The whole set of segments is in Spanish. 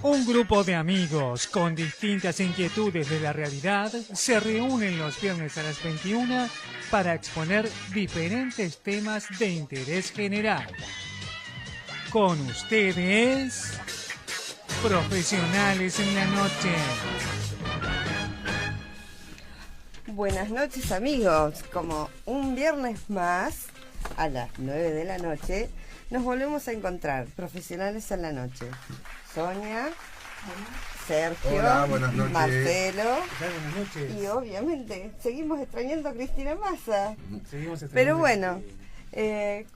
Un grupo de amigos con distintas inquietudes de la realidad se reúnen los viernes a las 21 para exponer diferentes temas de interés general. Con ustedes, Profesionales en la Noche. Buenas noches, amigos. Como un viernes más, a las 9 de la noche, nos volvemos a encontrar, Profesionales en la Noche. Sonia, Sergio, hola, buenas noches. Marcelo. Buenas noches. Y obviamente seguimos extrañando a Cristina Massa. Seguimos extrañando. Pero bueno,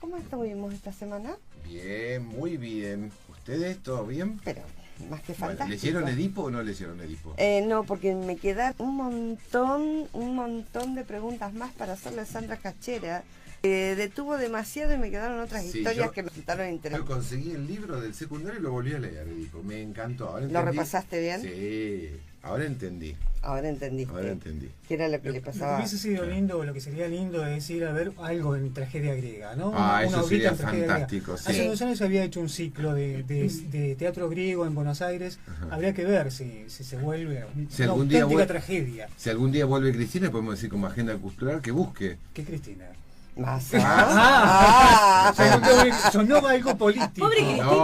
¿cómo estuvimos esta semana? Bien, muy bien. ¿Ustedes todo bien? Pero más que Bueno, fantástico. ¿leyeron Edipo o no leyeron Edipo? No, porque me quedan un montón de preguntas más para hacerle a Sandra Cachera. Detuvo demasiado y me quedaron otras historias que me resultaron Yo interesantes. conseguí el libro del secundario y lo volví a leer, Edipo. Me encantó. Ahora ¿Lo entendí. repasaste bien? Sí, ahora entendí. Ahora entendiste. Ahora entendí. ¿Qué era lo que Lo le que pasaba? hubiese sido lindo, lo que sería lindo es ir a ver algo en tragedia griega, ¿no? Eso obra sería en tragedia fantástico, griega. sí. Hace unos años se había hecho un ciclo de teatro griego en Buenos Aires. Ajá. Habría que ver si se vuelve Si una algún día auténtica vuel- tragedia. Si algún día vuelve Cristina, podemos decir como agenda cultural que busque. ¿Qué, Cristina? Massa. Sonó algo político. Pobre Cristina. No,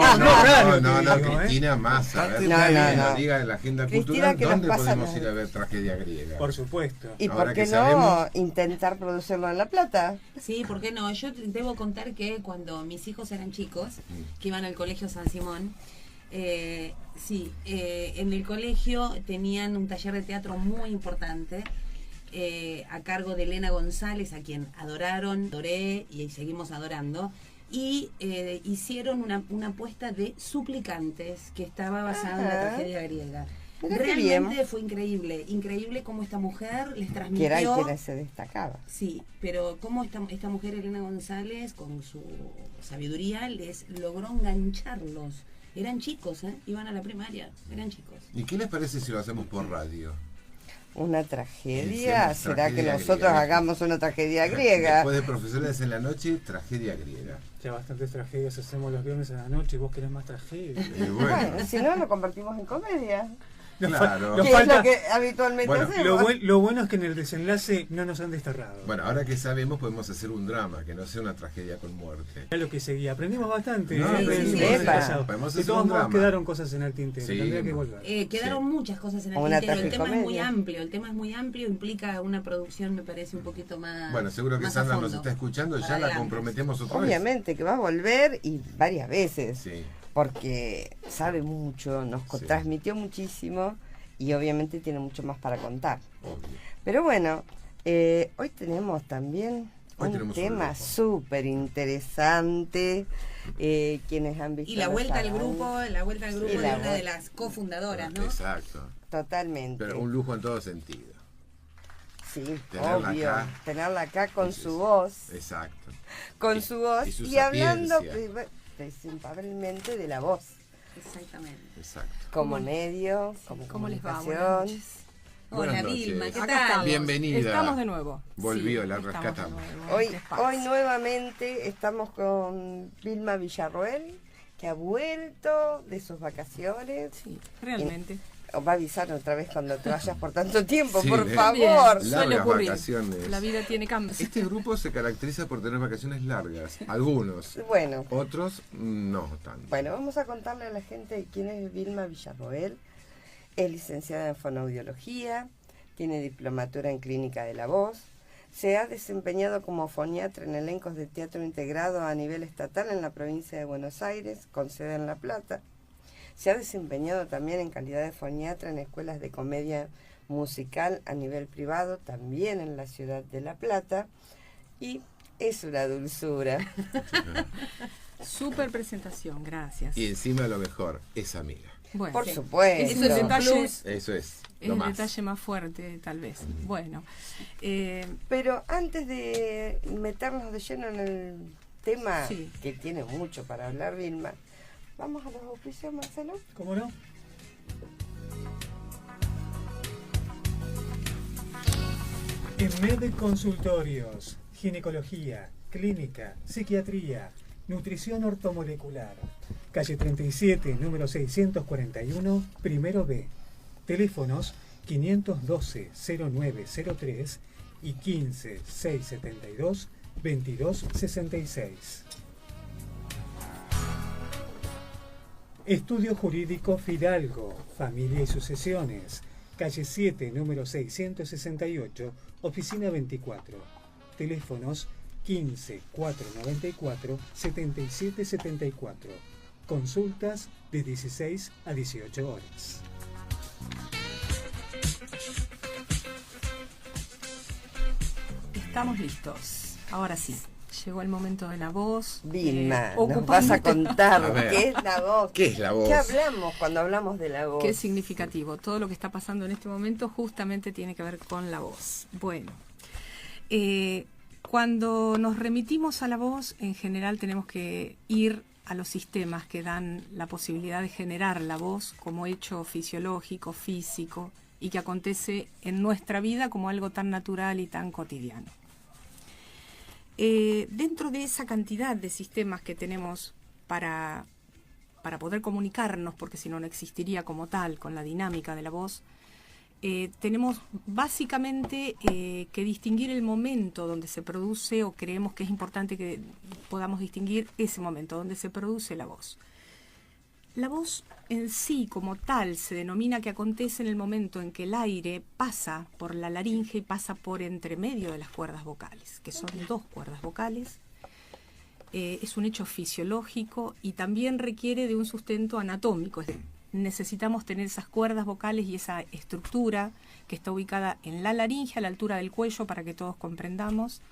te digo, Cristina Massa. A ver, No, que no. nos diga en la agenda Cristina, cultural que nos dónde pasa podemos nada. ir a ver tragedia griega. Por supuesto. ¿Y Ahora por que qué no sabemos. intentar producirlo en La Plata? Sí, ¿por qué no? Yo debo contar que cuando mis hijos eran chicos, que iban al colegio San Simón, en el colegio tenían un taller de teatro muy importante a cargo de Elena González, a quien adoré y seguimos adorando. Y hicieron una apuesta de Suplicantes que estaba basada en la Ajá. tragedia griega. Mira qué Realmente bien. fue increíble cómo esta mujer les Que transmitió. era el que se destacaba. Sí, pero cómo esta mujer Elena González, con su sabiduría, les logró engancharlos. Eran chicos, iban a la primaria, eran chicos. ¿Y qué les parece si lo hacemos por radio? ¿Una tragedia? Hicimos ¿Será tragedia que nosotros griega. hagamos una tragedia griega? Después de Profesionales en la Noche, tragedia griega. Ya bastantes tragedias hacemos los viernes a la noche y vos querés más tragedias. Y bueno, Bueno, si no, lo convertimos en comedia. claro. Nos Que es falta- lo que habitualmente Bueno, hacemos. Lo bueno es que en el desenlace no nos han desterrado. Bueno, ahora que sabemos podemos hacer un drama, que no sea una tragedia con muerte. Era lo que seguía. Aprendimos bastante. No, Aprendimos sí, en el epa. pasado. Podemos De hacer todos un modos drama. quedaron cosas en el tintero. Sí, Tendría que no. volver. Quedaron muchas cosas en el Una tintero. El tema es muy tragicomedia. amplio. El tema es muy amplio, implica una producción, me parece, un poquito más. Bueno, seguro que más a Sandra nos fondo. está escuchando y Para ya la adelante. comprometemos otra vez. Obviamente que va a volver y varias veces. Sí. Porque sabe mucho, nos Sí. transmitió muchísimo y obviamente tiene mucho más para contar. Obvio. Pero bueno, hoy tenemos también Hoy un tenemos un tema lujo. súper interesante. Quienes han visto Y la lo vuelta al sabrán. grupo, Y de la una vuelta. de las cofundadoras, ¿no? Exacto. Totalmente. Pero un lujo en todo sentido. Sí, tenerla obvio. acá. Tenerla acá con Eso su es. voz. Exacto. Con Y- su voz. y su Y hablando sapiencia. principalmente de la voz. Exactamente. Exacto. Como ¿Cómo- medio, como ¿Cómo les va? comunicación. Buenas noches. Hola Buenas Vilma, noches. ¿qué Acá tal? estamos. Bienvenida. Estamos de nuevo. Volvió, Sí, la estamos de rescatamos. nuevo. Hoy, ¿Qué pasa? hoy nuevamente estamos con Vilma Villarroel, que ha vuelto de sus vacaciones. Sí, realmente. Os va a avisar otra vez cuando te vayas por tanto tiempo, Sí, por bien. favor. Bien, suele Largas ocurrir. vacaciones. La vida tiene cambios. Este grupo se caracteriza por tener vacaciones largas. Algunos. Bueno, Otros no tanto. bueno, vamos a contarle a la gente quién es Vilma Villarroel. Es licenciada en fonoaudiología, tiene diplomatura en clínica de la voz, se ha desempeñado como foniatra en elencos de teatro integrado a nivel estatal en la provincia de Buenos Aires, con sede en La Plata. Se ha desempeñado también en calidad de foniatra en escuelas de comedia musical a nivel privado, también en la ciudad de La Plata. Y es una dulzura. Súper presentación, gracias. Y encima lo mejor, es amiga. Bueno, Por Sí. supuesto. Eso es el detalle, Eso es. es Lo el más. detalle más fuerte, tal vez. Bueno, Pero antes de meternos de lleno en el tema, Sí. que tiene mucho para hablar Vilma, vamos a los auspicios, Marcelo. ¿Cómo no? EMED Consultorios, ginecología, clínica, psiquiatría, nutrición ortomolecular, calle 37, número 641, primero B. Teléfonos 512-0903 y 15-672-2266. Estudio Jurídico Fidalgo, Familia y Sucesiones, calle 7, número 668, oficina 24. Teléfonos 15-494-7774. Consultas de 16 a 18 horas. Estamos listos. Ahora sí, llegó el momento de la voz. Vilma, nos vas a contar A ver. qué es la voz. ¿Qué es la voz? ¿Qué hablamos cuando hablamos de la voz? Qué significativo. Todo lo que está pasando en este momento justamente tiene que ver con la voz. Bueno, cuando nos remitimos a la voz, en general tenemos que ir a los sistemas que dan la posibilidad de generar la voz como hecho fisiológico, físico, y que acontece en nuestra vida como algo tan natural y tan cotidiano. Dentro de esa cantidad de sistemas que tenemos para poder comunicarnos, porque si no, no existiría como tal con la dinámica de la voz, tenemos básicamente que distinguir el momento donde se produce, o creemos que es importante que podamos distinguir ese momento donde se produce la voz. La voz en sí como tal se denomina que acontece en el momento en que el aire pasa por la laringe y pasa por entre medio de las cuerdas vocales, que son 2 cuerdas vocales. Es un hecho fisiológico y también requiere de un sustento anatómico. Es decir, necesitamos tener esas cuerdas vocales y esa estructura que está ubicada en la laringe, a la altura del cuello, para que todos comprendamos.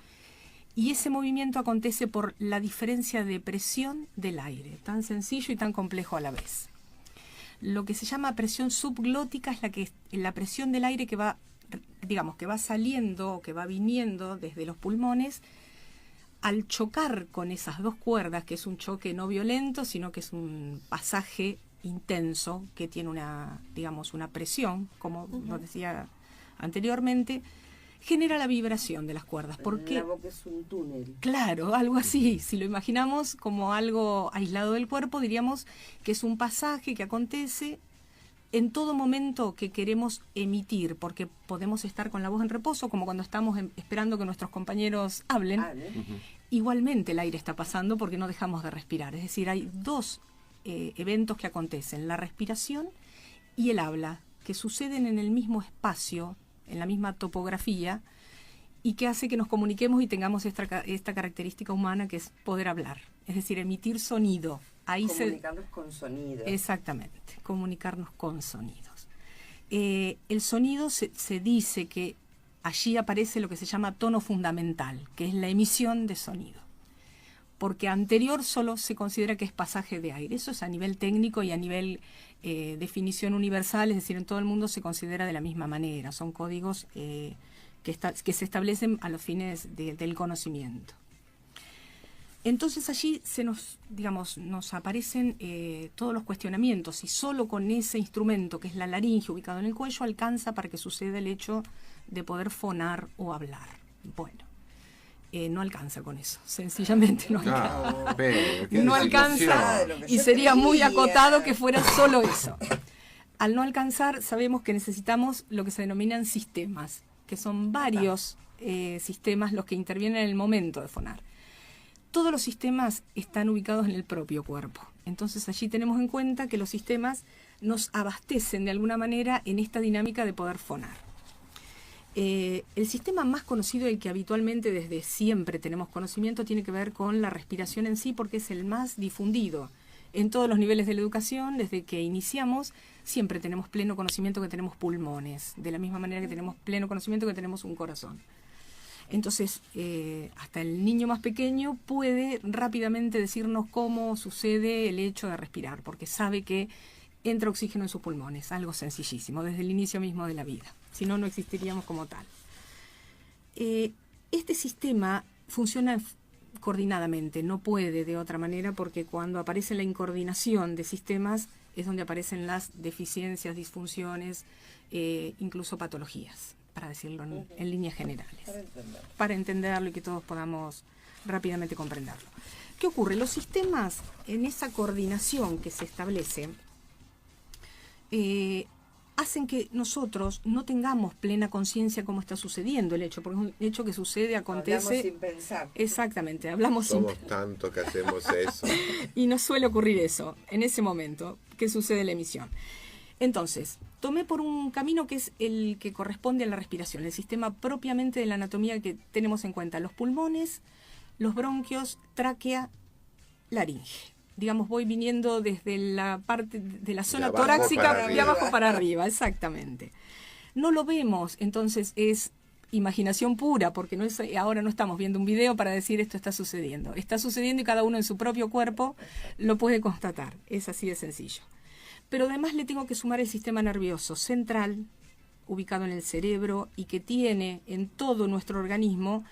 Y ese movimiento acontece por la diferencia de presión del aire, tan sencillo y tan complejo a la vez. Lo que se llama presión subglótica es la presión del aire que va, digamos, que va saliendo o que va viniendo desde los pulmones al chocar con esas 2 cuerdas, que es un choque no violento, sino que es un pasaje intenso que tiene una presión, como nos decía anteriormente, genera la vibración de las cuerdas. Porque la boca es un túnel. Claro, algo así. Si lo imaginamos como algo aislado del cuerpo, diríamos que es un pasaje que acontece en todo momento que queremos emitir, porque podemos estar con la voz en reposo, como cuando estamos esperando que nuestros compañeros hablen. Igualmente el aire está pasando porque no dejamos de respirar. Es decir, hay 2 eventos que acontecen, la respiración y el habla, que suceden en el mismo espacio, en la misma topografía, y que hace que nos comuniquemos y tengamos esta característica humana que es poder hablar, es decir, emitir sonido. Comunicarnos con sonido. Exactamente, comunicarnos con sonidos. El sonido se dice que allí aparece lo que se llama tono fundamental, que es la emisión de sonido, porque anterior solo se considera que es pasaje de aire. Eso es a nivel técnico y a nivel definición universal, es decir, en todo el mundo se considera de la misma manera. Son códigos que se establecen a los fines del conocimiento. Entonces allí nos aparecen todos los cuestionamientos, y solo con ese instrumento, que es la laringe ubicado en el cuello, alcanza para que suceda el hecho de poder fonar o hablar. Bueno. No alcanza con eso, sencillamente no alcanza. No alcanza, y sería muy acotado que fuera solo eso. Al no alcanzar, sabemos que necesitamos lo que se denominan sistemas, que son varios sistemas los que intervienen en el momento de fonar. Todos los sistemas están ubicados en el propio cuerpo. Entonces allí tenemos en cuenta que los sistemas nos abastecen de alguna manera en esta dinámica de poder fonar. El sistema más conocido y el que habitualmente desde siempre tenemos conocimiento tiene que ver con la respiración en sí, porque es el más difundido en todos los niveles de la educación. Desde que iniciamos siempre tenemos pleno conocimiento que tenemos pulmones, de la misma manera que tenemos pleno conocimiento que tenemos un corazón. Entonces, hasta el niño más pequeño puede rápidamente decirnos cómo sucede el hecho de respirar, porque sabe que entra oxígeno en sus pulmones, algo sencillísimo, desde el inicio mismo de la vida. Si no, no existiríamos como tal. Este sistema funciona coordinadamente, no puede de otra manera, porque cuando aparece la incoordinación de sistemas es donde aparecen las deficiencias, disfunciones, incluso patologías para decirlo en líneas generales, Para entenderlo. para entenderlo y que todos podamos rápidamente comprenderlo. ¿Qué ocurre? Los sistemas, en esa coordinación que se establece, hacen que nosotros no tengamos plena conciencia cómo está sucediendo el hecho, porque es un hecho que sucede, acontece. Hablamos sin pensar. Exactamente, hablamos sin Somos tanto que hacemos eso. y no suele ocurrir eso en ese momento que sucede la emisión. Entonces, tomé por un camino que es el que corresponde a la respiración, el sistema propiamente de la anatomía que tenemos en cuenta: los pulmones, los bronquios, tráquea, laringe. Digamos, voy viniendo desde la parte de la zona abajo torácica para de arriba. abajo para arriba, exactamente. No lo vemos, entonces es imaginación pura, porque no es, ahora no estamos viendo un video para decir esto está sucediendo. Está sucediendo y cada uno en su propio cuerpo lo puede constatar. Es así de sencillo. Pero además le tengo que sumar el sistema nervioso central, ubicado en el cerebro y que tiene en todo nuestro organismo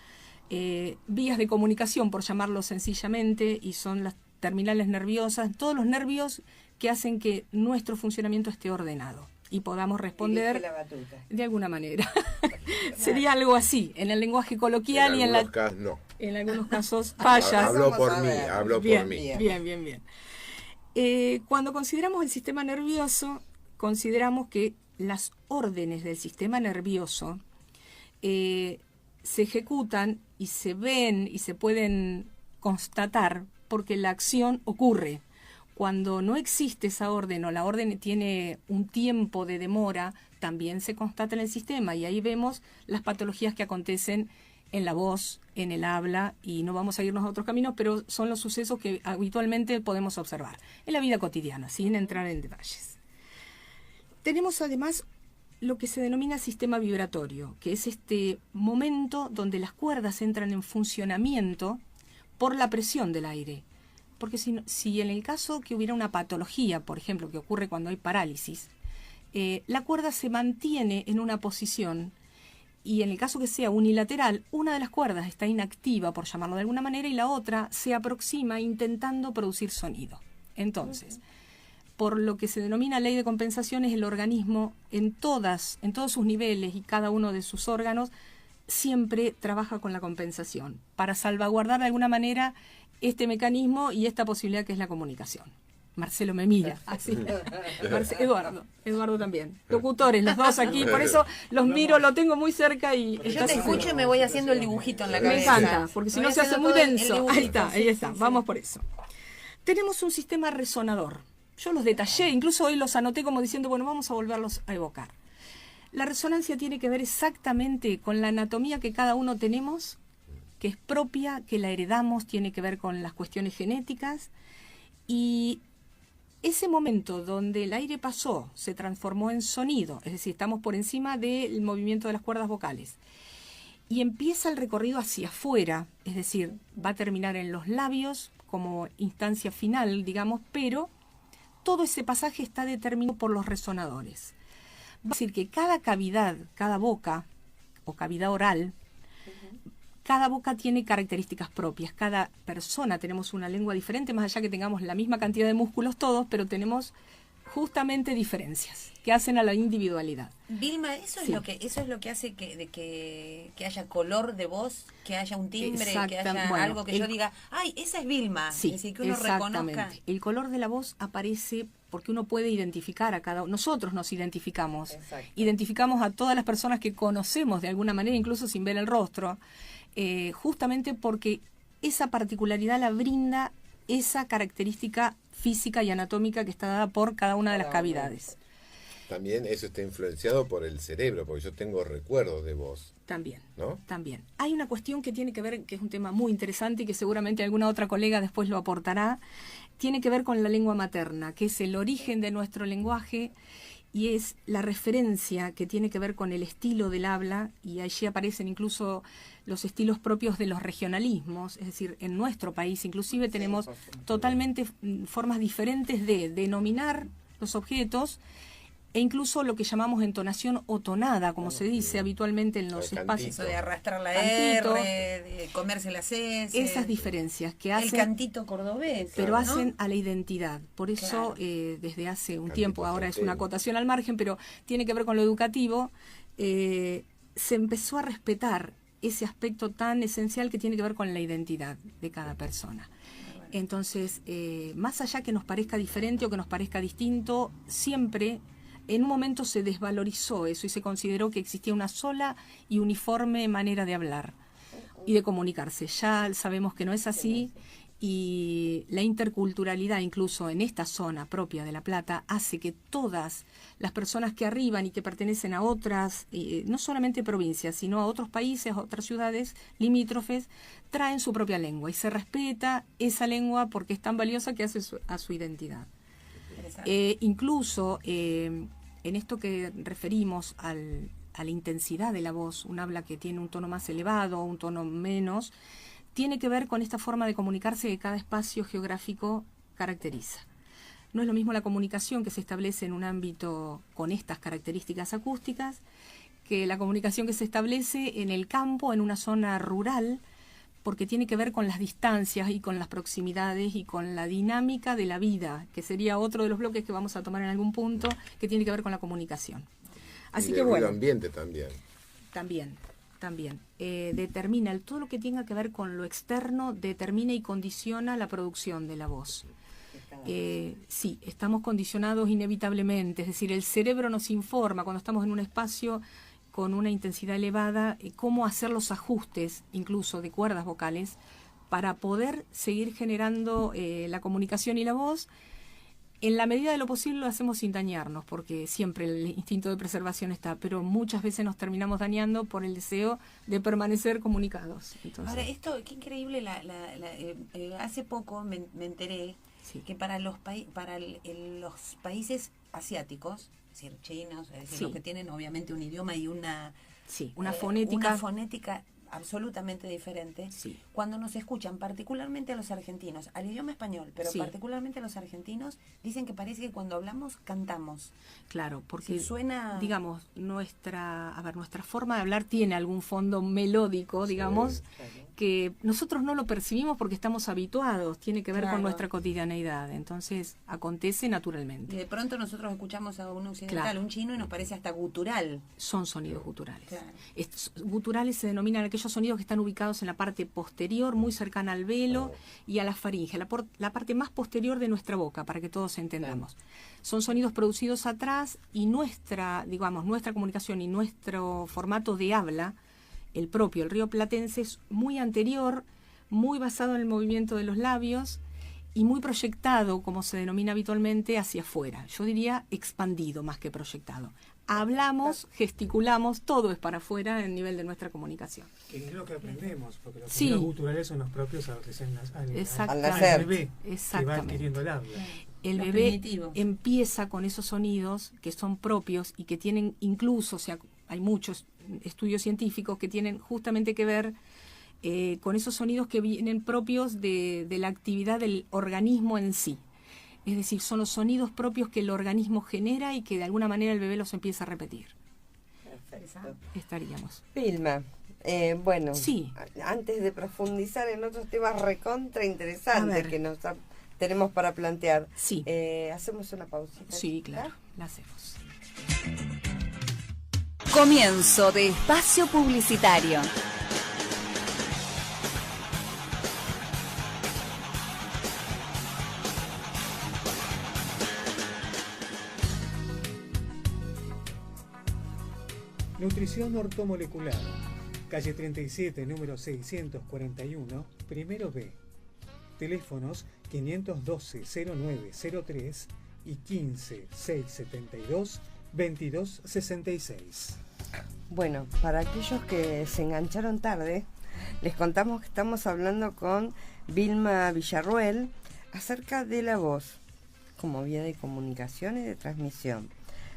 vías de comunicación, por llamarlo sencillamente, y son las terminales nerviosas, todos los nervios que hacen que nuestro funcionamiento esté ordenado y podamos responder Dirige la batuta. de alguna manera. Sería algo así, en el lenguaje coloquial y en algunos casos no. en algunos casos fallas. Hablo por Vamos a mí, ver. hablo Bien, por mí. bien. Cuando consideramos el sistema nervioso, consideramos que las órdenes del sistema nervioso se ejecutan y se ven y se pueden constatar porque la acción ocurre. Cuando no existe esa orden o la orden tiene un tiempo de demora, también se constata en el sistema y ahí vemos las patologías que acontecen en la voz, en el habla, y no vamos a irnos a otros caminos, pero son los sucesos que habitualmente podemos observar en la vida cotidiana, sin entrar en detalles. Tenemos además lo que se denomina sistema vibratorio, que es este momento donde las cuerdas entran en funcionamiento por la presión del aire. Porque si en el caso que hubiera una patología, por ejemplo, que ocurre cuando hay parálisis, la cuerda se mantiene en una posición y en el caso que sea unilateral, una de las cuerdas está inactiva, por llamarlo de alguna manera, y la otra se aproxima intentando producir sonido. Entonces, por lo que se denomina ley de compensaciones, el organismo en todos sus niveles y cada uno de sus órganos siempre trabaja con la compensación para salvaguardar de alguna manera este mecanismo y esta posibilidad que es la comunicación. Marcelo me mira, así. Eduardo también. Locutores, los dos aquí, por eso los miro, lo tengo muy cerca y... Yo te escucho y me voy haciendo el dibujito en la Me cabeza. encanta, porque si Me no voy se hace haciendo muy todo el denso. dibujito, Ahí está, vamos por eso. Tenemos un sistema resonador. Yo los detallé, incluso hoy los anoté como diciendo, bueno, vamos a volverlos a evocar. La resonancia tiene que ver exactamente con la anatomía que cada uno tenemos, que es propia, que la heredamos, tiene que ver con las cuestiones genéticas, y ese momento donde el aire pasó, se transformó en sonido, es decir, estamos por encima del movimiento de las cuerdas vocales, y empieza el recorrido hacia afuera, es decir, va a terminar en los labios como instancia final, digamos, pero todo ese pasaje está determinado por los resonadores. Va a decir que cada cavidad, cada boca o cavidad oral, cada boca tiene características propias. Cada persona tenemos una lengua diferente, más allá que tengamos la misma cantidad de músculos todos, pero tenemos justamente diferencias que hacen a la individualidad. Vilma, eso Sí. es lo que hace que haya color de voz, que haya un timbre, que Exacta, haya bueno, algo que yo diga, ay, esa es Vilma. Sí, Es decir, que uno exactamente. reconozca. El color de la voz aparece porque uno puede identificar a cada uno. Nosotros nos identificamos. Exacto. Identificamos a todas las personas que conocemos de alguna manera, incluso sin ver el rostro, justamente porque esa particularidad la brinda esa característica física y anatómica que está dada por cada una de las cavidades. También eso está influenciado por el cerebro, porque yo tengo recuerdos de vos, También. ¿no? También. Hay una cuestión que tiene que ver, que es un tema muy interesante y que seguramente alguna otra colega después lo aportará, tiene que ver con la lengua materna, que es el origen de nuestro lenguaje y es la referencia que tiene que ver con el estilo del habla, y allí aparecen incluso los estilos propios de los regionalismos, es decir, en nuestro país inclusive tenemos por supuesto. totalmente formas diferentes de denominar los objetos, e incluso lo que llamamos entonación o tonada, como se dice habitualmente en los El espacios. Eso de arrastrar la Cantito. R, de comerse las S. Esas diferencias que El hacen, cantito cordobés. pero ¿no? hacen a la identidad. Por eso, Claro. desde hace un Cantito tiempo, ahora es una salteño. acotación al margen, pero tiene que ver con lo educativo, se empezó a respetar ese aspecto tan esencial que tiene que ver con la identidad de cada persona. Entonces, más allá que nos parezca diferente o que nos parezca distinto, siempre en un momento se desvalorizó eso y se consideró que existía una sola y uniforme manera de hablar y de comunicarse. Ya sabemos que no es así, y la interculturalidad, incluso en esta zona propia de La Plata, hace que todas las personas que arriban y que pertenecen a otras, no solamente provincias, sino a otros países, a otras ciudades limítrofes, traen su propia lengua y se respeta esa lengua porque es tan valiosa que hace a su identidad. Incluso en esto que referimos a la intensidad de la voz, un habla que tiene un tono más elevado, un tono menos, tiene que ver con esta forma de comunicarse que cada espacio geográfico caracteriza. No es lo mismo la comunicación que se establece en un ámbito con estas características acústicas que la comunicación que se establece en el campo, en una zona rural, porque tiene que ver con las distancias y con las proximidades y con la dinámica de la vida, que sería otro de los bloques que vamos a tomar en algún punto, que tiene que ver con la comunicación. Así que bueno. El ambiente también. También. Determina todo lo que tenga que ver con lo externo, determina y condiciona la producción de la voz. Sí, estamos condicionados inevitablemente, es decir, el cerebro nos informa cuando estamos en un espacio con una intensidad elevada, cómo hacer los ajustes, incluso de cuerdas vocales, para poder seguir generando la comunicación y la voz. En la medida de lo posible lo hacemos sin dañarnos, porque siempre el instinto de preservación está, pero muchas veces nos terminamos dañando por el deseo de permanecer comunicados. Entonces, ahora, esto, qué increíble, hace poco me enteré que para los países asiáticos, es decir, chinos, es decir, los que tienen obviamente un idioma y una fonética absolutamente diferente, cuando nos escuchan, particularmente a los argentinos, al idioma español, pero particularmente a los argentinos, dicen que parece que cuando hablamos cantamos. Claro, porque suena, digamos, nuestra forma de hablar tiene algún fondo melódico, digamos, que nosotros no lo percibimos porque estamos habituados, tiene que ver con nuestra cotidianeidad, entonces acontece naturalmente. Y de pronto nosotros escuchamos a un occidental, un chino, y nos parece hasta gutural. Son sonidos guturales. Estos guturales se denominan aquellos sonidos que están ubicados en la parte posterior, muy cercana al velo y a la faringe, la parte más posterior de nuestra boca, para que todos entendamos. Son sonidos producidos atrás, y nuestra comunicación y nuestro formato de habla, el rioplatense, es muy anterior, muy basado en el movimiento de los labios y muy proyectado, como se denomina habitualmente, hacia afuera. Yo diría expandido más que proyectado. Hablamos, gesticulamos, todo es para afuera en nivel de nuestra comunicación. Que es lo que aprendemos, porque los sonidos guturales son los propios al bebé que va adquiriendo el habla. El bebé empieza con esos sonidos que son propios y que tienen incluso, hay muchos estudios científicos que tienen justamente que ver con esos sonidos que vienen propios de la actividad del organismo en sí. Es decir, son los sonidos propios que el organismo genera y que de alguna manera el bebé los empieza a repetir. Perfecto. Estaríamos. Vilma, antes de profundizar en otros temas recontra interesantes que tenemos para plantear, ¿hacemos una pausita? Sí, claro, la hacemos. Comienzo de espacio publicitario. Nutrición ortomolecular, calle 37, número 641, primero B. Teléfonos 512-0903 y 15-672-2266. Bueno, para aquellos que se engancharon tarde, les contamos que estamos hablando con Vilma Villarroel acerca de la voz como vía de comunicación y de transmisión.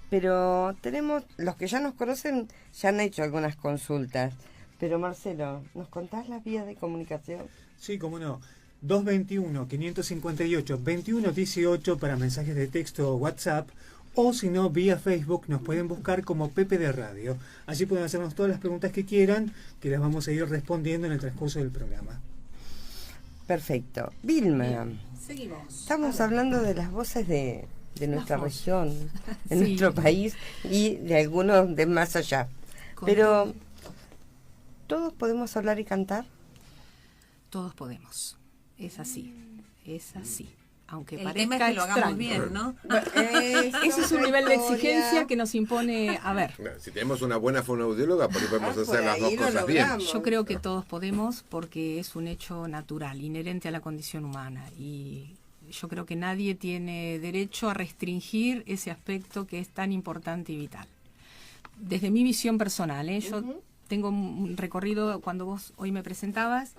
Pero tenemos, los que ya nos conocen, ya han hecho algunas consultas. Pero Marcelo, ¿nos contás las vías de comunicación? Sí, cómo no. 221-558-2118 para mensajes de texto o WhatsApp, o si no, vía Facebook nos pueden buscar como Pepe de Radio. Allí pueden hacernos todas las preguntas que quieran, que las vamos a ir respondiendo en el transcurso del programa. Perfecto. Vilma, seguimos. Estamos hablando de las voces de nuestra región, de nuestro país y de algunos de más allá. Pero ¿Todos podemos hablar y cantar? Todos podemos. Es así. Es así. Aunque El parezca tema es que lo hagamos extraño. bien, ¿no? Ese es un nivel de exigencia que nos impone, a ver, Si tenemos una buena fonoaudióloga, por ahí podemos por hacer las ahí dos lo cosas bien. logramos. yo creo que todos podemos porque es un hecho natural, inherente a la condición humana. Y yo creo que nadie tiene derecho a restringir ese aspecto que es tan importante y vital. Desde mi visión personal, yo tengo un recorrido, cuando vos hoy me presentabas,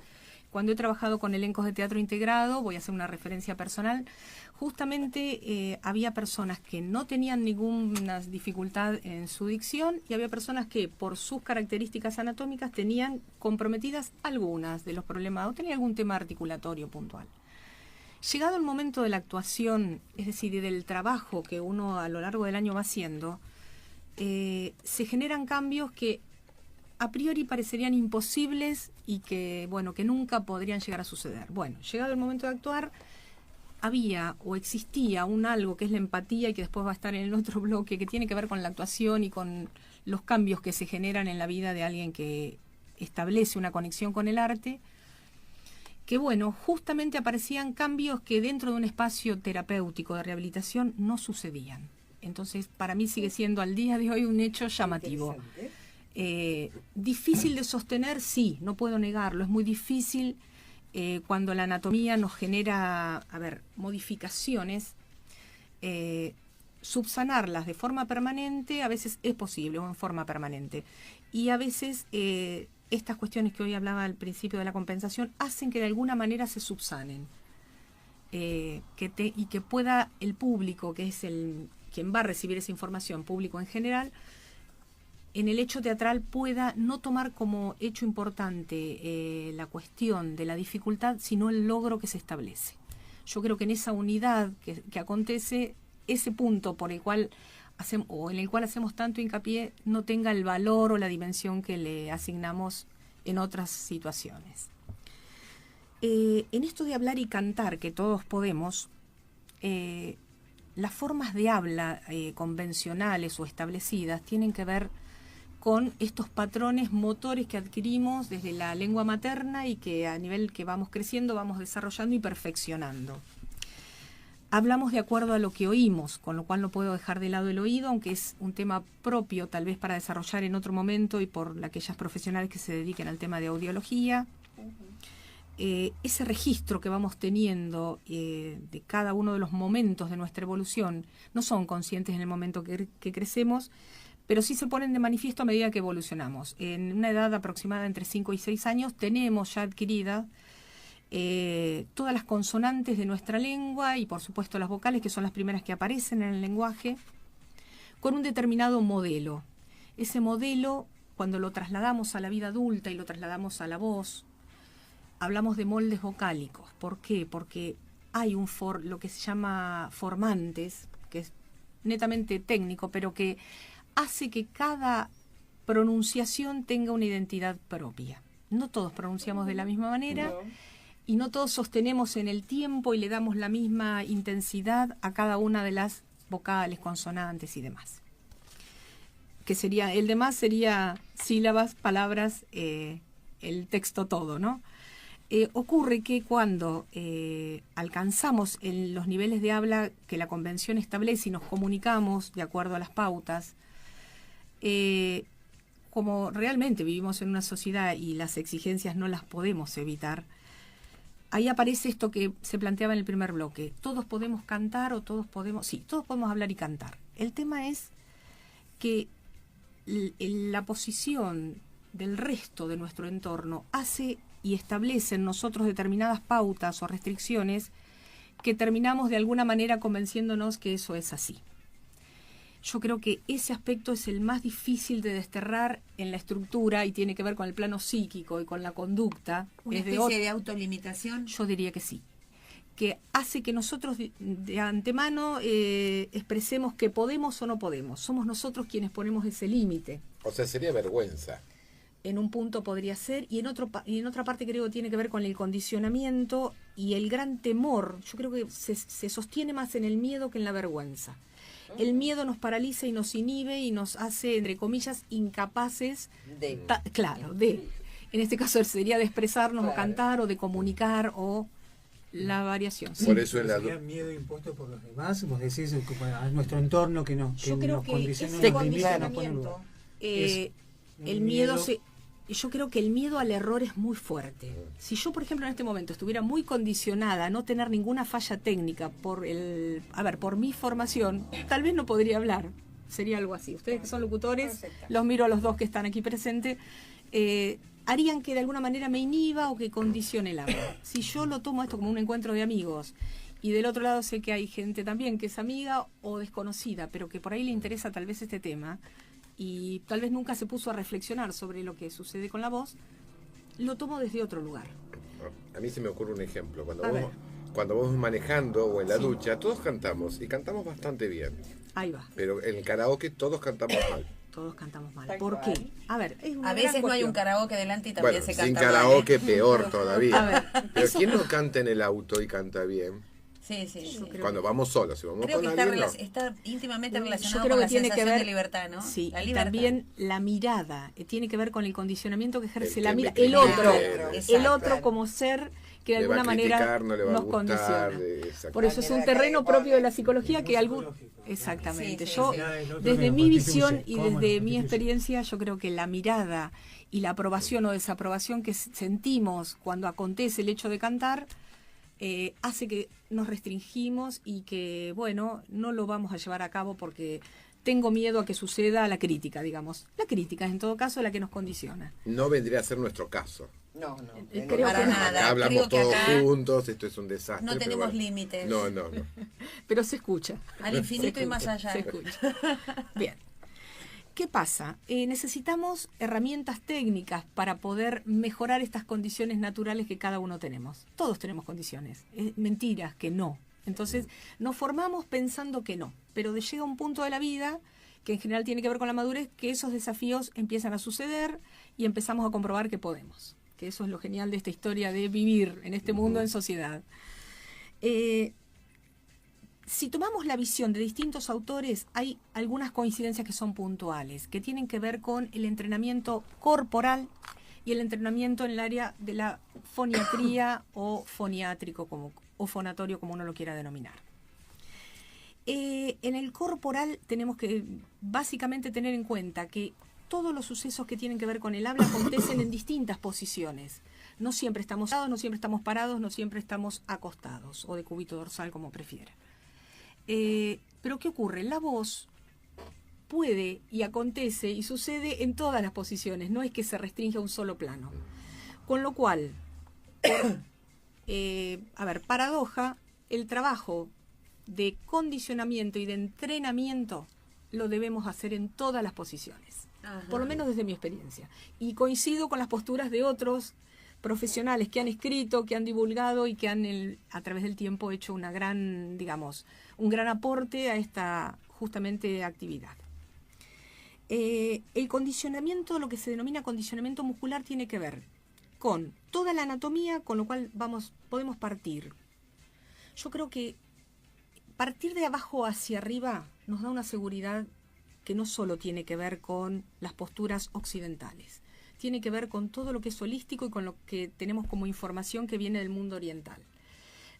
cuando he trabajado con elencos de teatro integrado, voy a hacer una referencia personal, justamente había personas que no tenían ninguna dificultad en su dicción y había personas que por sus características anatómicas tenían comprometidas algunas de los problemas o tenían algún tema articulatorio puntual. Llegado el momento de la actuación, es decir, del trabajo que uno a lo largo del año va haciendo, se generan cambios que a priori parecerían imposibles y que, bueno, que nunca podrían llegar a suceder. Bueno, llegado el momento de actuar, había o existía un algo que es la empatía y que después va a estar en el otro bloque, que tiene que ver con la actuación y con los cambios que se generan en la vida de alguien que establece una conexión con el arte, que bueno, justamente aparecían cambios que dentro de un espacio terapéutico de rehabilitación no sucedían. Entonces, para mí sigue siendo al día de hoy un hecho llamativo. Difícil de sostener, sí, no puedo negarlo, es muy difícil cuando la anatomía nos genera, modificaciones, subsanarlas de forma permanente, a veces es posible o en forma permanente, y a veces estas cuestiones que hoy hablaba al principio de la compensación hacen que de alguna manera se subsanen, y que pueda el público, que es quien va a recibir esa información, público en general, en el hecho teatral pueda no tomar como hecho importante la cuestión de la dificultad, sino el logro que se establece. Yo creo que en esa unidad que acontece, ese punto por el cual en el cual hacemos tanto hincapié no tenga el valor o la dimensión que le asignamos en otras situaciones. En esto de hablar y cantar, que todos podemos, las formas de habla convencionales o establecidas tienen que ver con estos patrones motores que adquirimos desde la lengua materna y que a nivel que vamos creciendo vamos desarrollando y perfeccionando. Hablamos de acuerdo a lo que oímos, con lo cual no puedo dejar de lado el oído, aunque es un tema propio tal vez para desarrollar en otro momento y por aquellas profesionales que se dediquen al tema de audiología. Ese registro que vamos teniendo de cada uno de los momentos de nuestra evolución no son conscientes en el momento que crecemos, pero sí se ponen de manifiesto a medida que evolucionamos. En una edad aproximada entre 5 y 6 años tenemos ya adquirida todas las consonantes de nuestra lengua y por supuesto las vocales, que son las primeras que aparecen en el lenguaje, con un determinado modelo. Ese modelo, cuando lo trasladamos a la vida adulta y lo trasladamos a la voz, hablamos de moldes vocálicos. ¿Por qué? Porque hay lo que se llama formantes, que es netamente técnico, pero que hace que cada pronunciación tenga una identidad propia. No todos pronunciamos de la misma manera y no todos sostenemos en el tiempo y le damos la misma intensidad a cada una de las vocales, consonantes y demás. Que sería, el demás sería sílabas, palabras, el texto todo, ¿no? Ocurre que cuando alcanzamos en los niveles de habla que la convención establece y nos comunicamos de acuerdo a las pautas, como realmente vivimos en una sociedad y las exigencias no las podemos evitar, ahí aparece esto que se planteaba en el primer bloque. Todos podemos cantar o todos podemos hablar y cantar. El tema es que la posición del resto de nuestro entorno hace y establece en nosotros determinadas pautas o restricciones que terminamos de alguna manera convenciéndonos que eso es así. Yo creo que ese aspecto es el más difícil de desterrar en la estructura y tiene que ver con el plano psíquico y con la conducta. ¿Una especie de autolimitación? Yo diría que sí. Que hace que nosotros de antemano expresemos que podemos o no podemos. Somos nosotros quienes ponemos ese límite. O sea, sería vergüenza. En un punto podría ser, y en otra parte creo que tiene que ver con el condicionamiento y el gran temor. Yo creo que se sostiene más en el miedo que en la vergüenza. El miedo nos paraliza y nos inhibe y nos hace, entre comillas, incapaces de. En este caso sería de expresarnos o Claro. cantar o de comunicar o la variación. Por eso en la ¿Sería miedo impuesto por los demás? Vos decís a nuestro entorno que Yo creo nos que condiciona, ese nos limita, nos pone en condicionamiento, lugar. el miedo yo creo que el miedo al error es muy fuerte. Si yo, por ejemplo, en este momento estuviera muy condicionada a no tener ninguna falla técnica por mi formación, tal vez no podría hablar. Sería algo así. Ustedes que son locutores, los miro a los dos que están aquí presentes, harían que de alguna manera me inhiba o que condicione el habla. Si yo lo tomo esto como un encuentro de amigos y del otro lado sé que hay gente también que es amiga o desconocida, pero que por ahí le interesa tal vez este tema y tal vez nunca se puso a reflexionar sobre lo que sucede con la voz, lo tomo desde otro lugar. A mí se me ocurre un ejemplo. A ver. Cuando vos manejando o en la Sí. ducha, todos cantamos y cantamos bastante bien. Ahí va, Pero en el karaoke todos cantamos mal. todos cantamos mal. Tal ¿Por cual. qué? A ver, es una A gran veces no hay un cuestión. karaoke delante y también Bueno, se sin canta mal, karaoke ¿eh? peor todavía. A ver, Pero eso- ¿quién no canta en el auto y canta bien? Sí, sí, sí. creo Cuando vamos solos, si vamos Creo con que está, alguien, no. está íntimamente Yo relacionado creo con que la tiene que sensación ver de libertad, ¿no? Sí, La y libertad. también la mirada tiene que ver con el condicionamiento que ejerce El la que me mirada. critique, El otro Claro. como ser que de Le va alguna a criticar, manera no le va a nos gustar, condiciona. exacto. Por eso es un Manera que terreno hay propio de la por- psicología es que muy algún psicológico. exactamente. Sí, sí, Yo sí. El otro desde nos mi visión constituye. y ¿Cómo nos desde mi constituye? experiencia, yo creo que la mirada y la aprobación o desaprobación que sentimos cuando acontece el hecho de cantar hace que nos restringimos y que, bueno, no lo vamos a llevar a cabo porque tengo miedo a que suceda la crítica, digamos. La crítica es en todo caso la que nos condiciona. No vendría a ser nuestro caso. No, Creo Para que no. nada. Acá hablamos Creo que todos acá juntos, esto es un desastre. no pero tenemos bueno. límites. No. Pero se escucha. Al infinito Se y más escucha, allá. se escucha. Bien. ¿Qué pasa? Necesitamos herramientas técnicas para poder mejorar estas condiciones naturales que cada uno tenemos. Todos tenemos condiciones. Es mentira que no. Entonces, nos formamos pensando que no. Pero llega un punto de la vida, que en general tiene que ver con la madurez, que esos desafíos empiezan a suceder y empezamos a comprobar que podemos. Que eso es lo genial de esta historia de vivir en este mundo en sociedad. Si tomamos la visión de distintos autores, hay algunas coincidencias que son puntuales, que tienen que ver con el entrenamiento corporal y el entrenamiento en el área de la foniatría o foniátrico o fonatorio, como uno lo quiera denominar. En el corporal tenemos que básicamente tener en cuenta que todos los sucesos que tienen que ver con el habla acontecen en distintas posiciones. No siempre estamos sentados, no siempre estamos parados, no siempre estamos acostados o de cúbito dorsal, como prefiera. Pero ¿qué ocurre? La voz puede y acontece y sucede en todas las posiciones, no es que se restringe a un solo plano. Con lo cual, paradoja, el trabajo de condicionamiento y de entrenamiento lo debemos hacer en todas las posiciones, Ajá. por lo menos desde mi experiencia. Y coincido con las posturas de otros profesionales que han escrito, que han divulgado y que han a través del tiempo hecho una gran, digamos, un gran aporte a esta justamente actividad. El condicionamiento, lo que se denomina condicionamiento muscular, tiene que ver con toda la anatomía, con lo cual podemos partir. Yo creo que partir de abajo hacia arriba nos da una seguridad que no solo tiene que ver con las posturas occidentales, tiene que ver con todo lo que es holístico y con lo que tenemos como información que viene del mundo oriental.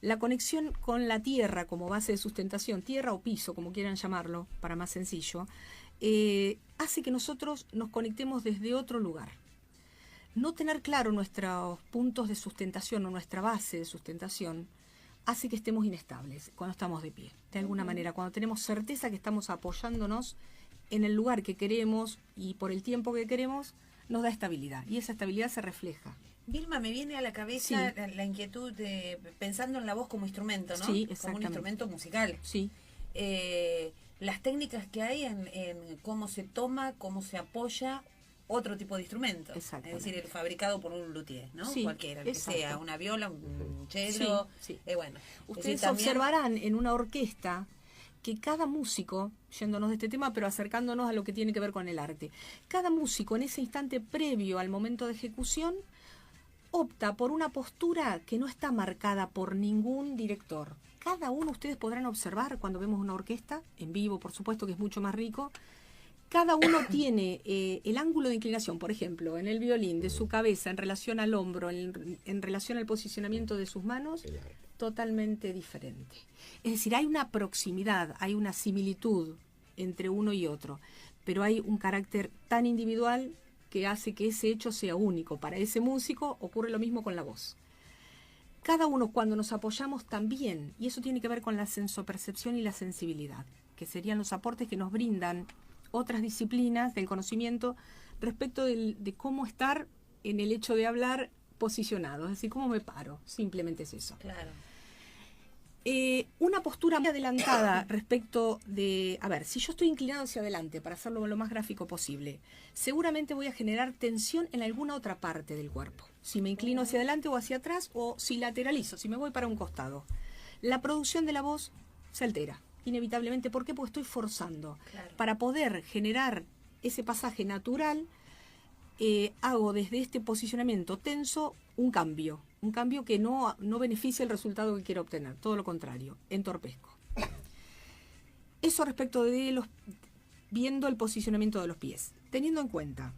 La conexión con la tierra como base de sustentación, tierra o piso, como quieran llamarlo, para más sencillo, hace que nosotros nos conectemos desde otro lugar. No tener claro nuestros puntos de sustentación o nuestra base de sustentación hace que estemos inestables cuando estamos de pie. De alguna manera, cuando tenemos certeza que estamos apoyándonos en el lugar que queremos y por el tiempo que queremos, nos da estabilidad y esa estabilidad se refleja. Vilma, me viene a la cabeza Sí. la inquietud de pensando en la voz como instrumento, ¿no? Sí, como un exactamente. instrumento musical. Sí, Las técnicas que hay en cómo se toma, cómo se apoya otro tipo de instrumento. Es Exactamente. decir, el fabricado por un luthier, ¿no? Sí, Cualquiera, el que exacto. sea, una viola, un cello. Sí, sí. Bueno, es ustedes decir, también- observarán en una orquesta que cada músico, yéndonos de este tema, pero acercándonos a lo que tiene que ver con el arte, cada músico en ese instante previo al momento de ejecución opta por una postura que no está marcada por ningún director. Cada uno, ustedes podrán observar cuando vemos una orquesta, en vivo por supuesto que es mucho más rico, cada uno tiene el ángulo de inclinación, por ejemplo, en el violín, de su cabeza en relación al hombro, en relación al posicionamiento de sus manos, totalmente diferente. Es decir, hay una proximidad, hay una similitud entre uno y otro, pero hay un carácter tan individual que hace que ese hecho sea único. Para ese músico ocurre lo mismo con la voz. Cada uno, cuando nos apoyamos también, y eso tiene que ver con la sensopercepción y la sensibilidad, que serían los aportes que nos brindan otras disciplinas del conocimiento respecto de cómo estar en el hecho de hablar posicionado, es decir, cómo me paro, simplemente es eso. Claro. Una postura muy adelantada respecto de, a ver, si yo estoy inclinado hacia adelante, para hacerlo lo más gráfico posible, seguramente voy a generar tensión en alguna otra parte del cuerpo. Si me inclino hacia adelante o hacia atrás, o si lateralizo, si me voy para un costado. La producción de la voz se altera, inevitablemente. ¿Por qué? Porque estoy forzando. Claro. Para poder generar ese pasaje natural, hago desde este posicionamiento tenso un cambio que no beneficia el resultado que quiero obtener, todo lo contrario, entorpezco. Eso respecto de viendo el posicionamiento de los pies, teniendo en cuenta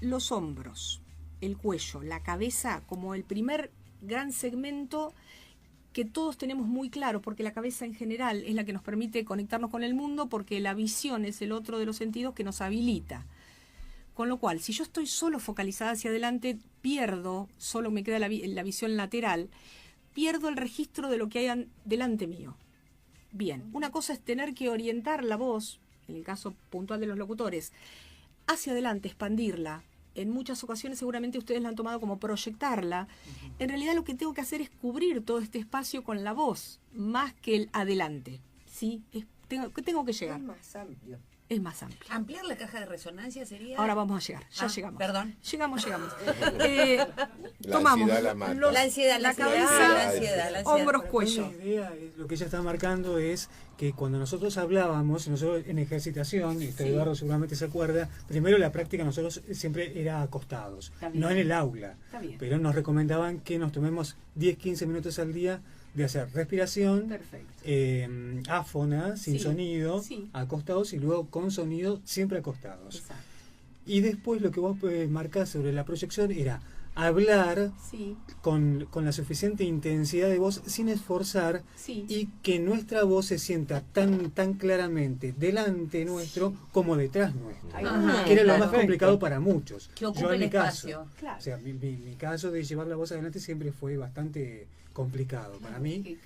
los hombros, el cuello, la cabeza como el primer gran segmento que todos tenemos muy claro, porque la cabeza en general es la que nos permite conectarnos con el mundo, porque la visión es el otro de los sentidos que nos habilita. Con lo cual, si yo estoy solo focalizada hacia adelante, solo me queda la visión lateral, pierdo el registro de lo que hay delante mío. Bien, una cosa es tener que orientar la voz, en el caso puntual de los locutores, hacia adelante, expandirla. En muchas ocasiones seguramente ustedes la han tomado como proyectarla. En realidad lo que tengo que hacer es cubrir todo este espacio con la voz, más que el adelante. ¿Sí? Tengo que llegar. Es más amplio. Es más amplio. Ampliar la caja de resonancia sería... Ahora vamos a llegar, ya llegamos. Perdón. Llegamos. La Tomamos ansiedad la mata. La ansiedad, la cabeza, la ansiedad. hombros, Para cuello. mí la idea lo que ella está marcando es que cuando nosotros hablábamos, nosotros en ejercitación, Eduardo seguramente se acuerda, primero la práctica nosotros siempre era acostados, no en el aula, pero nos recomendaban que nos tomemos 10-15 minutos al día de hacer respiración, áfona, sin sonido, acostados, y luego con sonido, siempre acostados. Exacto. Y después lo que vos marcás sobre la proyección era hablar con la suficiente intensidad de voz sin esforzar, y que nuestra voz se sienta tan claramente delante nuestro como detrás nuestro, que era lo más complicado para muchos. Que ocupe Yo en el mi espacio. caso, o sea, mi caso de llevar la voz adelante siempre fue bastante complicado para mí. Que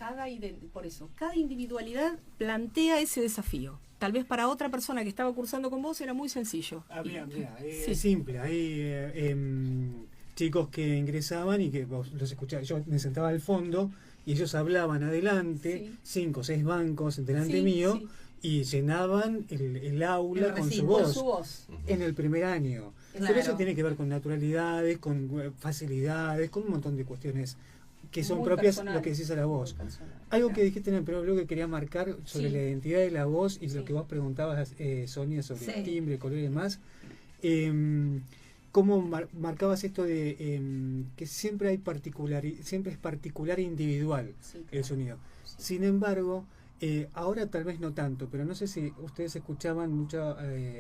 por eso, cada individualidad plantea ese desafío. Tal vez para otra persona que estaba cursando con vos era muy sencillo. Mira, es simple. Hay chicos que ingresaban y que vos los escuchabas. Yo me sentaba al fondo y ellos hablaban adelante, 5 o 6 bancos delante mío, y llenaban el aula con su voz. En el primer año. Claro. Pero eso tiene que ver con naturalidades, con facilidades, con un montón de cuestiones que son muy propias personal, lo que decís a la voz. Algo que dijiste en el primer bloque que quería marcar sobre la identidad de la voz y lo que vos preguntabas, Sonia, sobre el timbre, color y demás. ¿Cómo marcabas esto de que siempre es particular e individual el sonido? Sin embargo, ahora tal vez no tanto, pero no sé si ustedes escuchaban mucho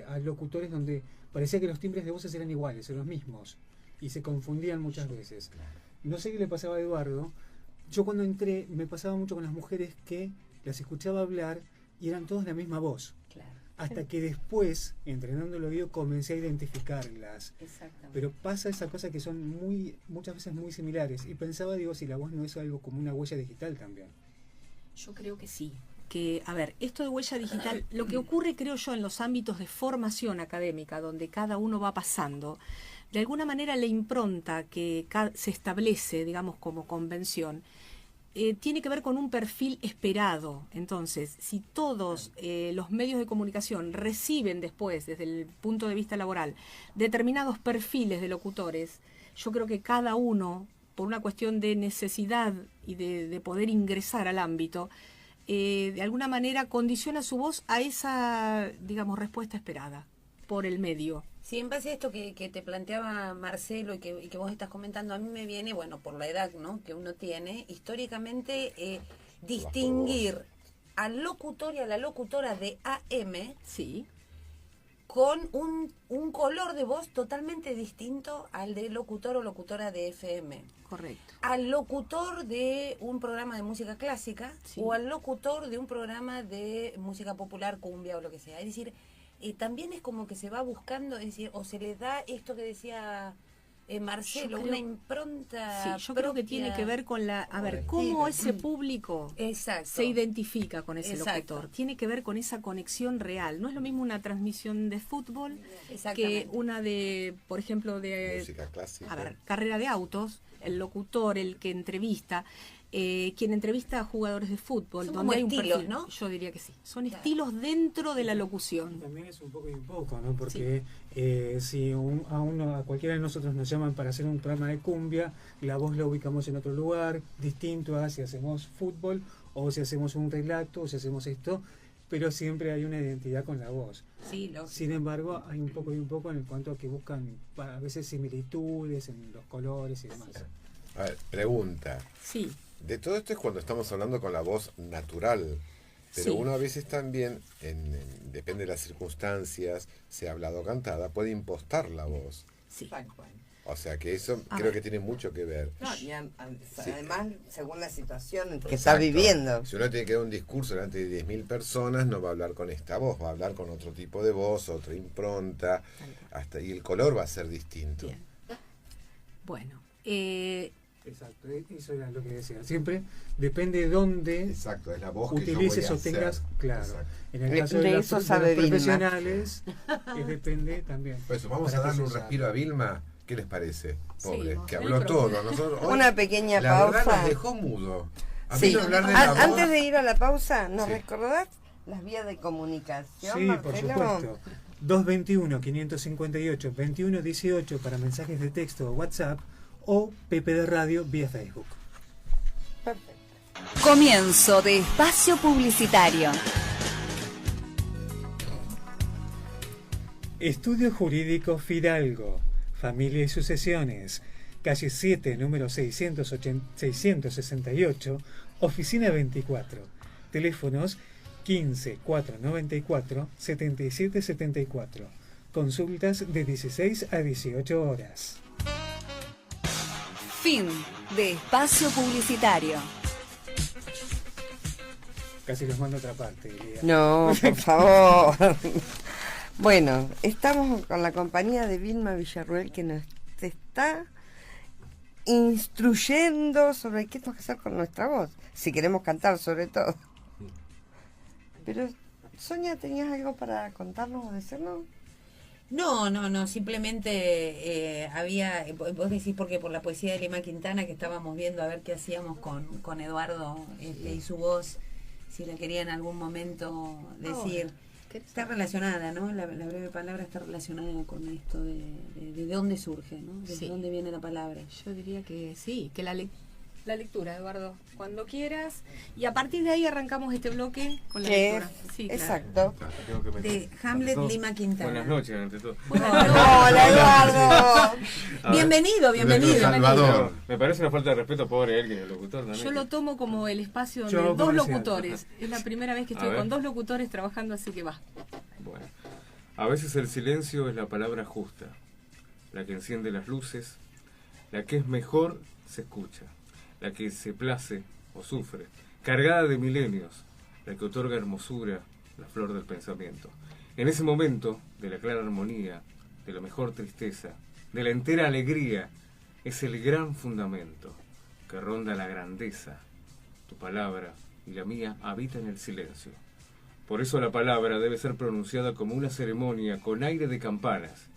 a locutores donde parecía que los timbres de voces eran iguales, eran los mismos, y se confundían muchas veces. No sé qué le pasaba a Eduardo. Yo cuando entré me pasaba mucho con las mujeres que las escuchaba hablar y eran todas la misma voz. Hasta que después, entrenando el oído, comencé a identificarlas. Pero pasa esa cosa que son muchas veces muy similares. Y pensaba, si la voz no es algo como una huella digital también. Yo creo que sí. Que, a ver, esto de huella digital, lo que ocurre, creo yo, en los ámbitos de formación académica, donde cada uno va pasando, de alguna manera la impronta que se establece, digamos, como convención, tiene que ver con un perfil esperado. Entonces, si todos los medios de comunicación reciben después, desde el punto de vista laboral, determinados perfiles de locutores, yo creo que cada uno, por una cuestión de necesidad y de poder ingresar al ámbito, de alguna manera condiciona su voz a esa, digamos, respuesta esperada por el medio. Sí, en base a esto que te planteaba Marcelo y que vos estás comentando, a mí me viene, bueno, por la edad, ¿no?, que uno tiene, históricamente distinguir al locutor y a la locutora de AM con un color de voz totalmente distinto al de locutor o locutora de FM. Correcto. Al locutor de un programa de música clásica, Sí. o al locutor de un programa de música popular, cumbia o lo que sea. Es decir, también es como que se va buscando, es decir, o se le da esto que decía Marcelo, Yo creo- una impronta Sí, yo creo que propia. tiene que ver con cómo ese público Exacto. se identifica con ese Exacto. locutor. Tiene que ver con esa conexión real. No es lo mismo una transmisión de fútbol que Exactamente. una de, por ejemplo, de Música clásica. a ver, carrera de autos, el locutor, el que entrevista, quien entrevista a jugadores de fútbol, Son donde como hay un estilos, perfil. ¿no? Yo diría que sí. Son Claro. estilos dentro de la locución. También es un poco y un poco, ¿no? Porque si a cualquiera de nosotros nos llaman para hacer un programa de cumbia, la voz la ubicamos en otro lugar, distinto a si hacemos fútbol, o si hacemos un relato, o si hacemos esto, pero siempre hay una identidad con la voz. Sí, lo- Sin embargo, hay un poco y un poco en cuanto a que buscan a veces similitudes en los colores y demás. A ver, pregunta. Sí. De todo esto es cuando estamos hablando con la voz natural, pero Sí. uno a veces también, depende de las circunstancias, sea hablado o cantada, puede impostar la voz. Sí. Tal cual. O sea que eso A creo ver. que tiene mucho que ver. No, y Sí. además, según la situación en que Exacto. está viviendo. Si uno tiene que dar un discurso delante de 10.000 personas, no va a hablar con esta voz, va a hablar con otro tipo de voz, otra impronta, y el color va a ser distinto. Bien. Bueno, Exacto, eso era lo que decía. Siempre depende de dónde Exacto, es la voz que utilices yo o voy a hacer. tengas, claro. Exacto. En el De- caso de de, eso los sabe Vilma. profesionales, depende también. Por eso, vamos Para a darle que un se respiro a Vilma. ¿Qué les parece? Pobre, Seguimos. que No habló hay todo. problema. Nosotros, hoy, Una pequeña la verdad pausa. nos dejó mudo. A mí Sí. no hablar de la voz. Antes de ir a la pausa, ¿nos Sí. recordás las vías de comunicación, Sí, por Marcelo? supuesto. 221-558-2118 para mensajes de texto o WhatsApp, o PPD Radio vía Facebook. Perfecto. Comienzo de espacio publicitario. Estudio Jurídico Fidalgo, Familia y Sucesiones, calle 7, número 668, oficina 24, teléfonos 15 494 7774, consultas de 16 a 18 horas. Fin de espacio publicitario. Casi los mando a otra parte, Lía. No, por favor. Bueno, estamos con la compañía de Vilma Villarroel, que nos está instruyendo sobre qué tenemos que hacer con nuestra voz, si queremos cantar sobre todo. Pero, Sonia, ¿tenías algo para contarnos o decirnos? No, simplemente vos decís porque por la poesía de Lima Quintana, que estábamos viendo a ver qué hacíamos con Eduardo y su voz, si la quería en algún momento decir. Está relacionada, ¿no? La breve palabra está relacionada con esto de dónde surge, ¿no? Desde Sí. dónde viene la palabra. yo diría que sí, que la lectura, Eduardo, cuando quieras. Y a partir de ahí arrancamos este bloque con la ¿Qué? lectura. Sí, claro. Exacto. Tengo que meter. De Hamlet Ante todo, Lima Quintana. Buenas noches, ante todo. Hola, Eduardo. A ver, Bienvenido. Nuestro Salvador. me parece una falta de respeto, pobre él, que es el locutor también. Yo lo tomo como el espacio Yo donde dos comercial. locutores. Es la primera vez que A estoy ver. con dos locutores trabajando, así que va. Bueno, a veces el silencio es la palabra justa, la que enciende las luces, la que es mejor se escucha, la que se place o sufre, cargada de milenios, la que otorga hermosura, la flor del pensamiento. En ese momento, de la clara armonía, de la mejor tristeza, de la entera alegría, es el gran fundamento que ronda la grandeza. Tu palabra y la mía habitan el silencio. Por eso la palabra debe ser pronunciada como una ceremonia con aire de campanas,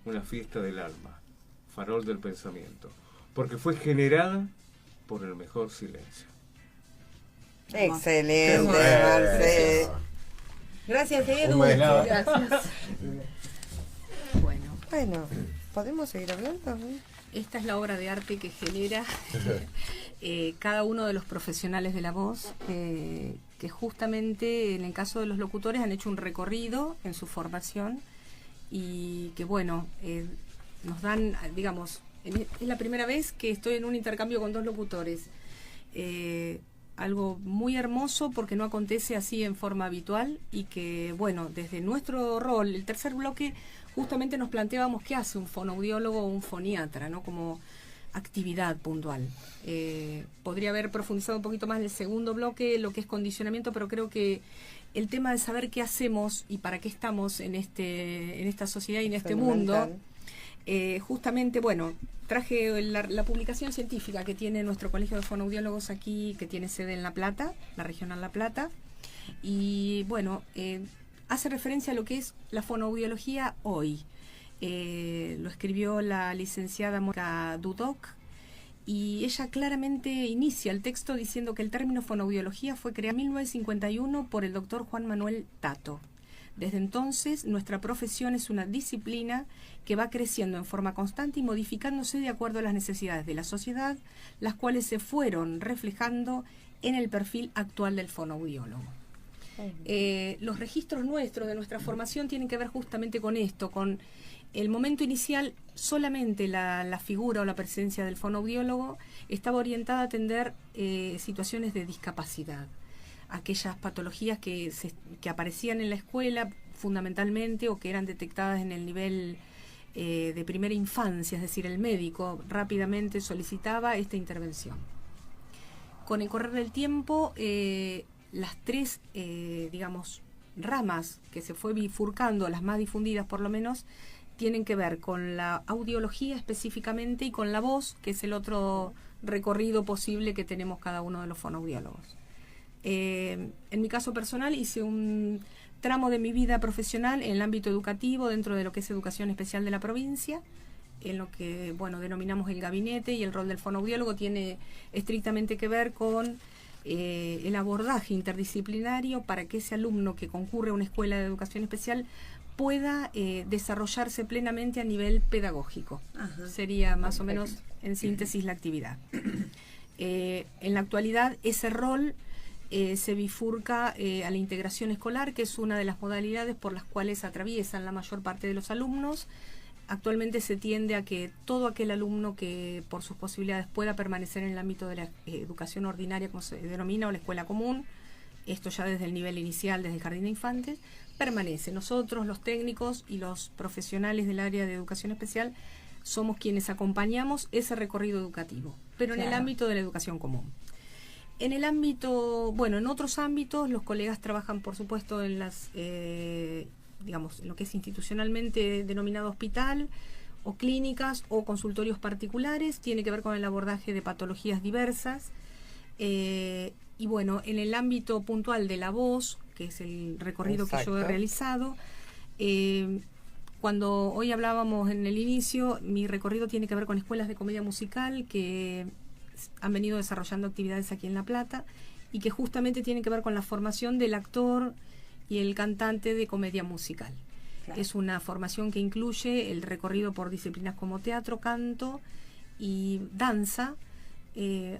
una fiesta del alma, farol del pensamiento, porque fue generada por el mejor silencio. Excelente, Marce. Gracias, Un Edu. maestro. Gracias. Bueno, Bueno, ¿podemos seguir hablando? esta es la obra de arte que genera cada uno de los profesionales de la voz, que justamente en el caso de los locutores han hecho un recorrido en su formación y que bueno, nos dan, digamos, es la primera vez que estoy en un intercambio con dos locutores. algo muy hermoso porque no acontece así en forma habitual y que, bueno, desde nuestro rol, el tercer bloque, justamente nos planteábamos qué hace un fonoaudiólogo o un foniatra, ¿no? Como actividad puntual. Podría haber profundizado un poquito más en el segundo bloque, lo que es condicionamiento, pero creo que el tema de saber qué hacemos y para qué estamos en esta sociedad y en este mundo, justamente, bueno, traje la publicación científica que tiene nuestro Colegio de Fonoaudiólogos aquí, que tiene sede en La Plata, la regional La Plata, y bueno, hace referencia a lo que es la fonoaudiología hoy. Lo escribió la licenciada Mónica Dudok, y ella claramente inicia el texto diciendo que el término fonoaudiología fue creado en 1951 por el doctor Juan Manuel Tato. Desde entonces, nuestra profesión es una disciplina que va creciendo en forma constante y modificándose de acuerdo a las necesidades de la sociedad, las cuales se fueron reflejando en el perfil actual del fonoaudiólogo. Los registros nuestros, de nuestra formación, tienen que ver justamente con esto, con el momento inicial. Solamente la figura o la presencia del fonoaudiólogo estaba orientada a atender situaciones de discapacidad, aquellas patologías que aparecían en la escuela fundamentalmente, o que eran detectadas en el nivel de primera infancia, es decir, el médico rápidamente solicitaba esta intervención. Con el correr del tiempo, las tres, digamos, ramas que se fue bifurcando, las más difundidas por lo menos, tienen que ver con la audiología específicamente y con la voz, que es el otro recorrido posible que tenemos cada uno de los fonoaudiólogos. En mi caso personal, hice un tramo de mi vida profesional en el ámbito educativo, dentro de lo que es educación especial de la provincia, en lo que, bueno, denominamos el gabinete, y el rol del fonoaudiólogo tiene estrictamente que ver con el abordaje interdisciplinario para que ese alumno que concurre a una escuela de educación especial pueda desarrollarse plenamente a nivel pedagógico. Ajá. Sería más o menos, en síntesis, la actividad. En la actualidad, ese rol se bifurca a la integración escolar, que es una de las modalidades por las cuales atraviesan la mayor parte de los alumnos. Actualmente se tiende a que todo aquel alumno que por sus posibilidades pueda permanecer en el ámbito de la educación ordinaria, como se denomina, o la escuela común, esto ya desde el nivel inicial, desde el jardín de infantes, permanece. Nosotros, los técnicos y los profesionales del área de educación especial, somos quienes acompañamos ese recorrido educativo, pero en el ámbito de la educación común. En el ámbito, bueno, en otros ámbitos, los colegas trabajan, por supuesto, en las, digamos, en lo que es institucionalmente denominado hospital, o clínicas, o consultorios particulares. Tiene que ver con el abordaje de patologías diversas. Y bueno, en el ámbito puntual de la voz, que es el recorrido que yo he realizado, cuando hoy hablábamos en el inicio, mi recorrido tiene que ver con escuelas de comedia musical que han venido desarrollando actividades aquí en La Plata, y que justamente tienen que ver con la formación del actor y el cantante de comedia musical. Claro. Es una formación que incluye el recorrido por disciplinas como teatro, canto y danza.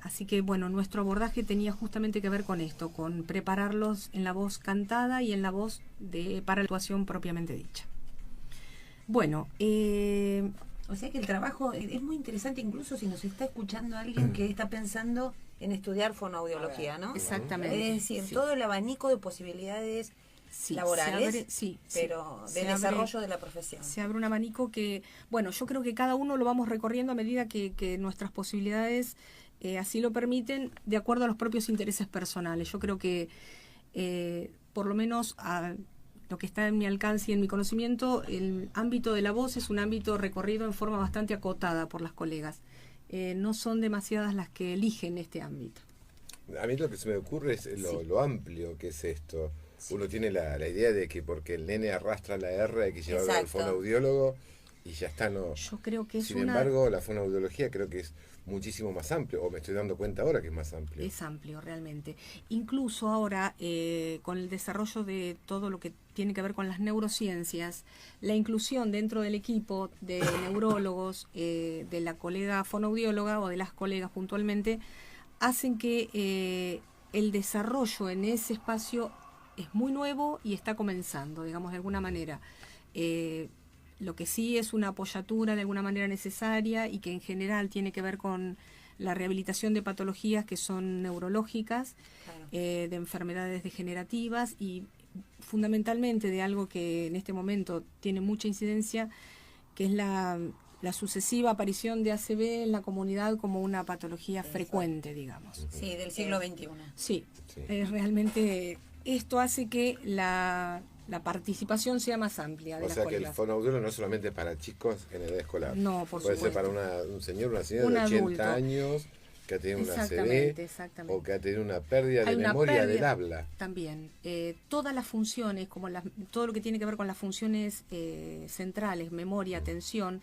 Así que, bueno, nuestro abordaje tenía justamente que ver con esto, con prepararlos en la voz cantada y en la voz para la actuación propiamente dicha. Bueno, o sea que el trabajo es muy interesante, incluso si nos está escuchando alguien que está pensando en estudiar fonoaudiología, ¿no? Exactamente. Es decir, todo el abanico de posibilidades laborales, pero de desarrollo de la profesión. Se abre un abanico que, bueno, yo creo que cada uno lo vamos recorriendo a medida que nuestras posibilidades así lo permiten, de acuerdo a los propios intereses personales. Yo creo que, por lo menos a lo que está en mi alcance y en mi conocimiento, el ámbito de la voz es un ámbito recorrido en forma bastante acotada por las colegas. No son demasiadas las que eligen este ámbito. A mí lo que se me ocurre es lo amplio que es esto. Uno tiene la idea de que porque el nene arrastra la R hay que llevarlo al fonoaudiólogo y ya está, no. Yo creo que Sin embargo, la fonoaudiología creo que es muchísimo más amplio, o me estoy dando cuenta ahora que es más amplio. Es amplio, realmente. Incluso ahora, con el desarrollo de todo lo que tiene que ver con las neurociencias, la inclusión dentro del equipo de neurólogos, de la colega fonoaudióloga o de las colegas puntualmente, hacen que el desarrollo en ese espacio es muy nuevo y está comenzando, digamos, de alguna manera. Lo que sí es una apoyatura de alguna manera necesaria, y que en general tiene que ver con la rehabilitación de patologías que son neurológicas, Claro. de enfermedades degenerativas y fundamentalmente de algo que en este momento tiene mucha incidencia, que es la sucesiva aparición de ACV en la comunidad como una patología frecuente, digamos. Sí, del siglo XXI. Sí, Sí. realmente esto hace que la participación sea más amplia de O las sea que el colegas. fonoaudiólogo no es solamente para chicos en edad escolar. No, por Puede supuesto. ser para un señor, una señora Un de 80 adulto. años que ha tenido una Exactamente, ACV exactamente. o que ha tenido una pérdida de Hay una memoria pérdida del habla. También. Todas las funciones, como todo lo que tiene que ver con las funciones centrales, memoria, atención,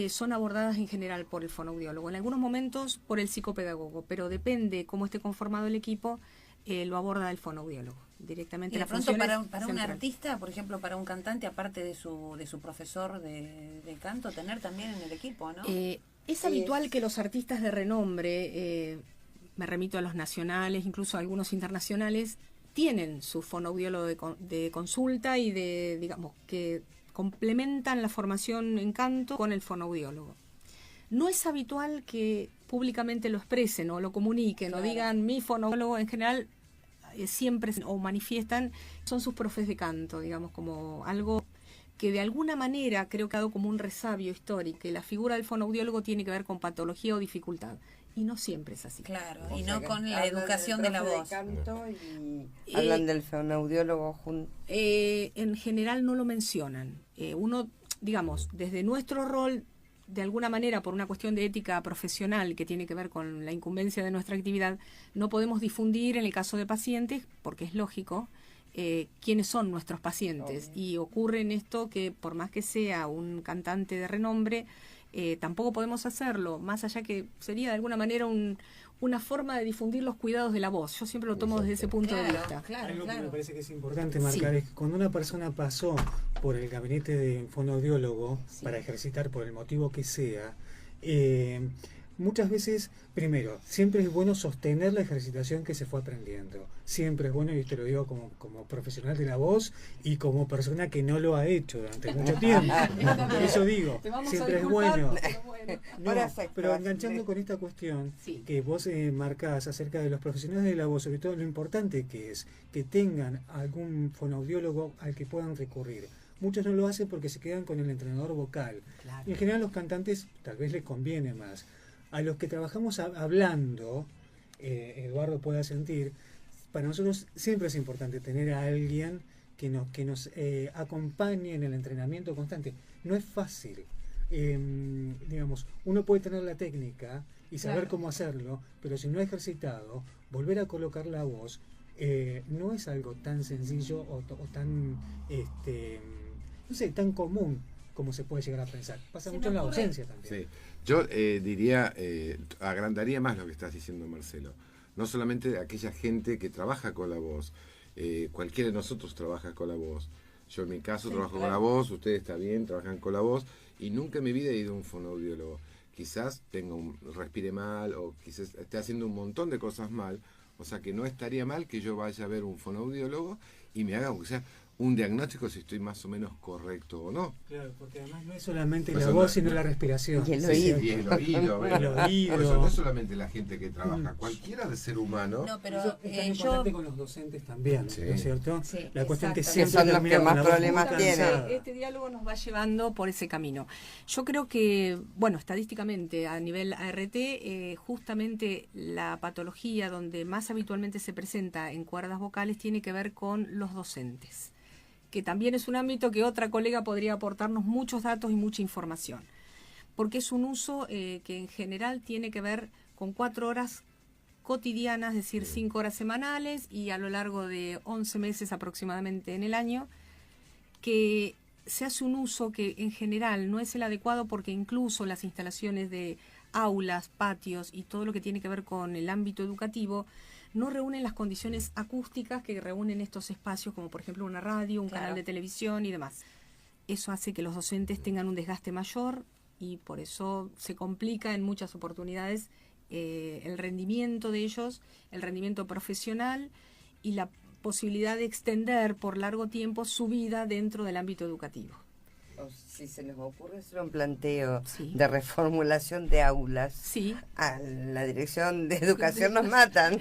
son abordadas en general por el fonoaudiólogo. En algunos momentos por el psicopedagogo, pero depende cómo esté conformado el equipo, lo aborda el fonoaudiólogo directamente. Y de las pronto funciones para un centrales. artista, por ejemplo, para un cantante, aparte de su profesor de canto, tener también en el equipo, ¿no? Es habitual que los artistas de renombre, me remito a los nacionales, incluso a algunos internacionales, tienen su fonoaudiólogo de consulta y digamos, que complementan la formación en canto con el fonoaudiólogo. No es habitual que públicamente lo expresen o lo comuniquen o digan mi fonoaudiólogo. En general siempre o manifiestan, son sus profes de canto, digamos, como algo que de alguna manera creo que ha dado como un resabio histórico, que la figura del fonoaudiólogo tiene que ver con patología o dificultad. Y no siempre es así. Claro, O y sea no que con la hablan educación del de la profe voz. canto y hablan del fonoaudiólogo junto. En general no lo mencionan. Uno, digamos, desde nuestro rol, de alguna manera, por una cuestión de ética profesional que tiene que ver con la incumbencia de nuestra actividad, no podemos difundir en el caso de pacientes, porque es lógico, quiénes son nuestros pacientes. Obvio. Y ocurre en esto que por más que sea un cantante de renombre, tampoco podemos hacerlo, más allá que sería de alguna manera una forma de difundir los cuidados de la voz. Yo siempre lo tomo desde ese punto de vista. Algo que me parece que es importante marcar es que cuando una persona pasó por el gabinete de fonoaudiólogo para ejercitar por el motivo que sea, muchas veces, primero, siempre es bueno sostener la ejercitación que se fue aprendiendo. Siempre es bueno, y te lo digo como profesional de la voz y como persona que no lo ha hecho durante mucho tiempo. Eso digo, siempre es bueno. No, pero enganchando con esta cuestión que vos marcás acerca de los profesionales de la voz, sobre todo lo importante que es que tengan algún fonoaudiólogo al que puedan recurrir. Muchos no lo hacen porque se quedan con el entrenador vocal. Claro. Y en general los cantantes tal vez les conviene más. A los que trabajamos hablando, Eduardo pueda sentir, para nosotros siempre es importante tener a alguien que nos acompañe en el entrenamiento constante. No es fácil. Digamos, uno puede tener la técnica y saber cómo hacerlo, pero si no ha ejercitado, volver a colocar la voz no es algo tan sencillo o tan no sé, tan común como se puede llegar a pensar. Pasa mucho en la docencia también. Sí. Yo diría, agrandaría más lo que estás diciendo, Marcelo. No solamente aquella gente que trabaja con la voz, cualquiera de nosotros trabaja con la voz. Yo en mi caso trabajo con la voz, ustedes también trabajan con la voz, y nunca en mi vida he ido a un fonoaudiólogo. Quizás respire mal o quizás esté haciendo un montón de cosas mal, o sea que no estaría mal que yo vaya a ver un fonoaudiólogo y me haga, aunque sea, un diagnóstico si estoy más o menos correcto o no. Claro, porque además no es solamente Pues la voz, sino la respiración. Y el oído. Y el oído, El oído. Por eso no es solamente la gente que trabaja, cualquiera de ser humano. No, pero Eso es tan importante con los docentes también, Sí. ¿no es cierto? Sí, La cuestión que exacto. siempre Que son los termina que con más la voz problemas muy tienen. cansada. Este diálogo nos va llevando por ese camino. Yo creo que, bueno, estadísticamente a nivel ART, justamente la patología donde más habitualmente se presenta en cuerdas vocales tiene que ver con los docentes, que también es un ámbito que otra colega podría aportarnos muchos datos y mucha información, porque es un uso que en general tiene que ver con 4 horas cotidianas, es decir, 5 horas semanales y a lo largo de 11 meses aproximadamente en el año, que se hace un uso que en general no es el adecuado porque incluso las instalaciones de aulas, patios y todo lo que tiene que ver con el ámbito educativo no reúnen las condiciones acústicas que reúnen estos espacios, como por ejemplo una radio, un canal de televisión y demás. Eso hace que los docentes tengan un desgaste mayor y por eso se complica en muchas oportunidades el rendimiento de ellos, el rendimiento profesional y la posibilidad de extender por largo tiempo su vida dentro del ámbito educativo. o si se nos ocurre hacer un planteo Sí. de reformulación de aulas, Sí. a la dirección de educación nos matan.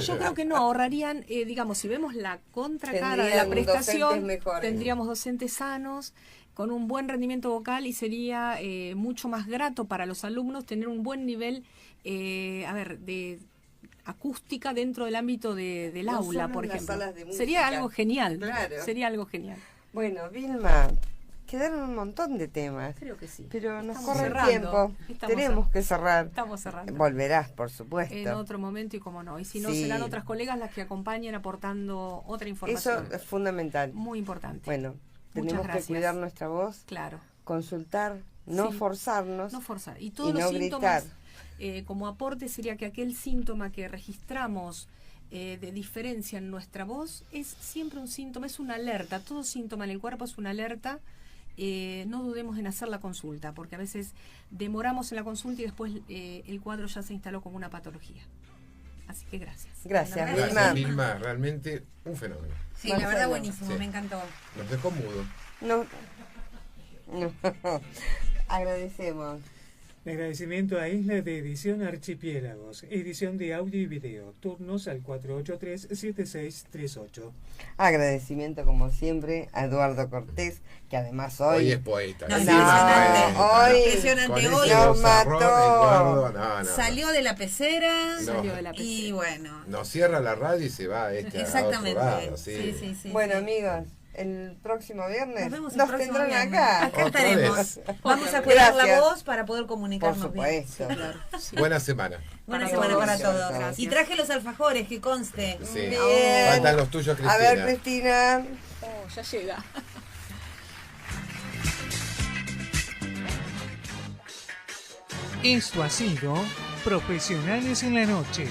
Yo creo que no, ahorrarían, digamos, si vemos la contracara de la Tendrían prestación, docentes mejores. tendríamos docentes sanos, con un buen rendimiento vocal y sería mucho más grato para los alumnos tener un buen nivel, de acústica dentro del ámbito del No aula, solo por en las ejemplo. salas de música. Sería algo genial. Claro. Sería algo genial. Bueno, Vilma, quedaron un montón de temas, Creo que sí. pero nos Estamos corre cerrando. el tiempo. Estamos Tenemos que cerrar. Estamos cerrando. Volverás, por supuesto. En otro momento y como no. Y si no, Sí. serán otras colegas las que acompañen aportando otra información. Eso es fundamental. Muy importante. Bueno, tenemos que gracias. cuidar nuestra voz, Claro. consultar, no Sí. forzarnos. No forzar. Y todos Y los no síntomas, gritar. como aporte, sería que aquel síntoma que registramos de diferencia en nuestra voz es siempre un síntoma, es una alerta. Todo síntoma en el cuerpo es una alerta. No dudemos en hacer la consulta, porque a veces demoramos en la consulta y después el cuadro ya se instaló como una patología. Así que gracias. Gracias, Bueno, Vilma. Gracias, Vilma, realmente un fenómeno. Sí, la verdad Marcelo. buenísimo, Sí. me encantó. Nos dejó mudo. No. Agradecemos. Agradecimiento a Isla de Edición Archipiélagos, edición de audio y video, turnos al 483-7638. Agradecimiento, como siempre, a Eduardo Cortés, que además hoy... Hoy es poeta. No, hoy impresionante. es poeta. Hoy- Impresionante. Con Hoy ese nos bozarrón, mató. Eduardo, no. salió de la pecera No. Salió de la y pecera. bueno. Nos cierra la radio y se va a otro Exactamente. lado, Sí, sí, sí. Bueno, sí. amigos, el próximo viernes Nos vemos el nos próximo tendrán viernes. acá. Acá Otra estaremos. vez. Vamos a cuidar la Gracias. voz para poder Por comunicarnos bien. supuesto. Buena semana. Buena Para semana todos. para todos. Gracias. Y traje los alfajores, que conste. Sí. Bien. Faltan los tuyos, Cristina. A ver, Cristina. Oh, ya llega. Esto ha sido Profesionales en la Noche.